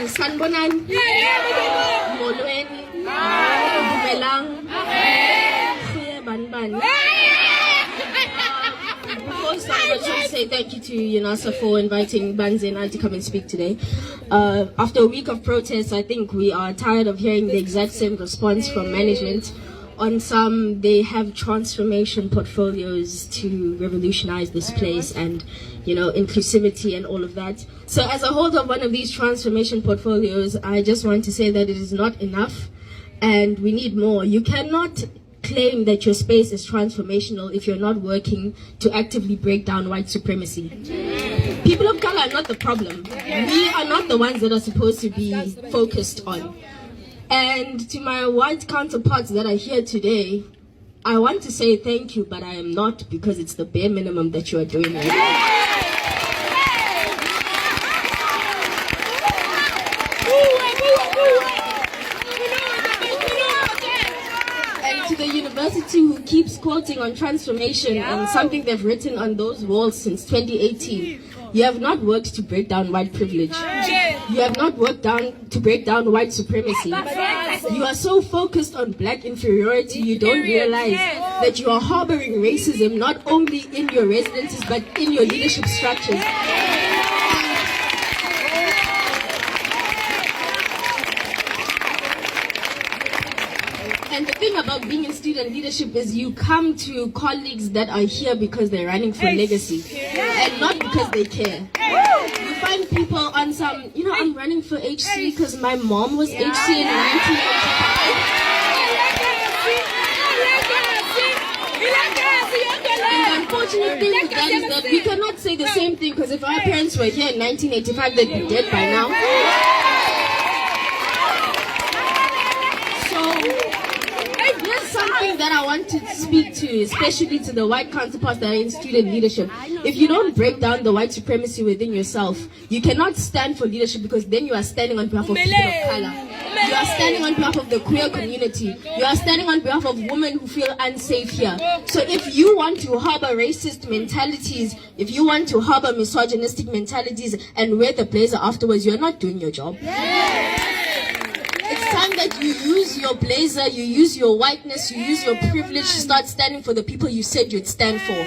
Sanbonan, Molweni, Dumelang, Khuye Banban. First, I would just say thank you to UNASA for inviting Banzi and I to come and speak today. After a week of protests, I think we are tired of hearing the exact same response from management. On some, they have transformation portfolios to revolutionize this place and, inclusivity and all of that. So as a holder of one of these transformation portfolios, I just want to say that it is not enough and we need more. You cannot claim that your space is transformational if you're not working to actively break down white supremacy. People of color are not the problem. We are not the ones that are supposed to be focused on. And to my white counterparts that are here today, I want to say thank you, but I am not, because it's the bare minimum that you are doing right now. And to the university who keeps quoting on transformation and something they've written on those walls since 2018, you have not worked to break down white privilege. You have not worked to break down white supremacy. You are so focused on black inferiority, you don't realize that you are harboring racism not only in your residences but in your leadership structures. And the thing about being in student leadership is you come to colleagues that are here because they're running for legacy and not because they care. You find people on some, I'm running for HC because my mom was HC in 1985. And the unfortunate thing with that is that we cannot say the same thing, because if our parents were here in 1985, they'd be dead by now. Something that I want to speak to, especially to the white counterparts that are in student leadership. If you don't break down the white supremacy within yourself, you cannot stand for leadership, because then you are standing on behalf of people of color. You are standing on behalf of the queer community. You are standing on behalf of women who feel unsafe here. So if you want to harbor racist mentalities, if you want to harbor misogynistic mentalities and wear the blazer afterwards, you're not doing your job. It's time that you use your blazer, you use your whiteness, you use your privilege to start standing for the people you said you'd stand for.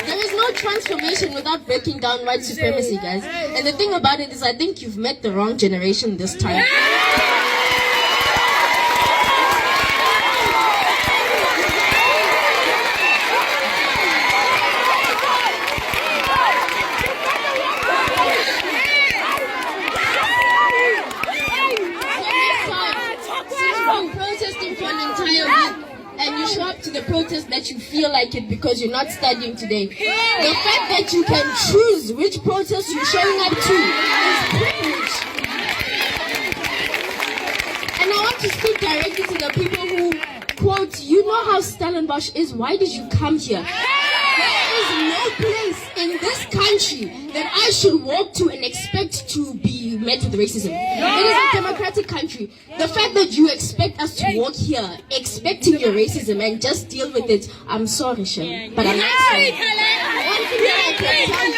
There is no transformation without breaking down white supremacy, guys. And the thing about it is, I think you've met the wrong generation this time. Protesting for an entire week and you show up to the protest that you feel like it because you're not studying today. The fact that you can choose which protest you're showing up to is privilege. And I want to speak directly to the people who quote, you know how Stellenbosch is, why did you come here? There is no place in this country that I should walk to and expect to be met with racism. It is a democratic country. The fact that you expect us to walk here expecting your racism and just deal with it, I'm sorry, Shem, but I'm not sorry. One thing that I can tell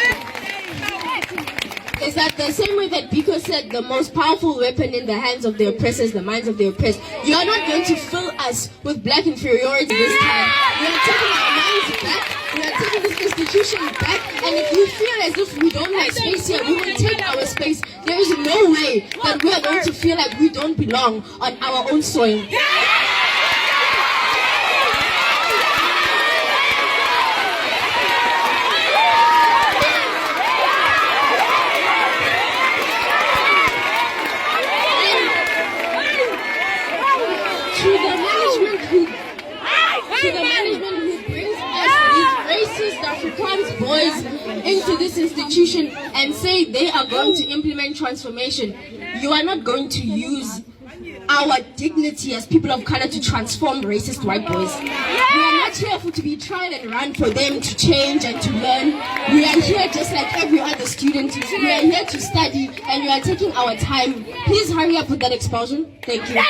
you is that the same way that Biko said the most powerful weapon in the hands of the oppressor is the minds of the oppressed, you are not going to fill us with black inferiority this time. We are taking our minds back. We are taking this institution back, and if you feel as if we don't have space here, we will take our space. There is no way that we are going to feel like we don't belong on our own soil. To the management who brings us these racist Afrikaans boys into this institution and say they are going to implement transformation, you are not going to use our dignity as people of color to transform racist white boys. We are not here to be tried and run for them to change and to learn. We are here just like every other student. We are here to study, and you are taking our time. Please hurry up with that expulsion. Thank you.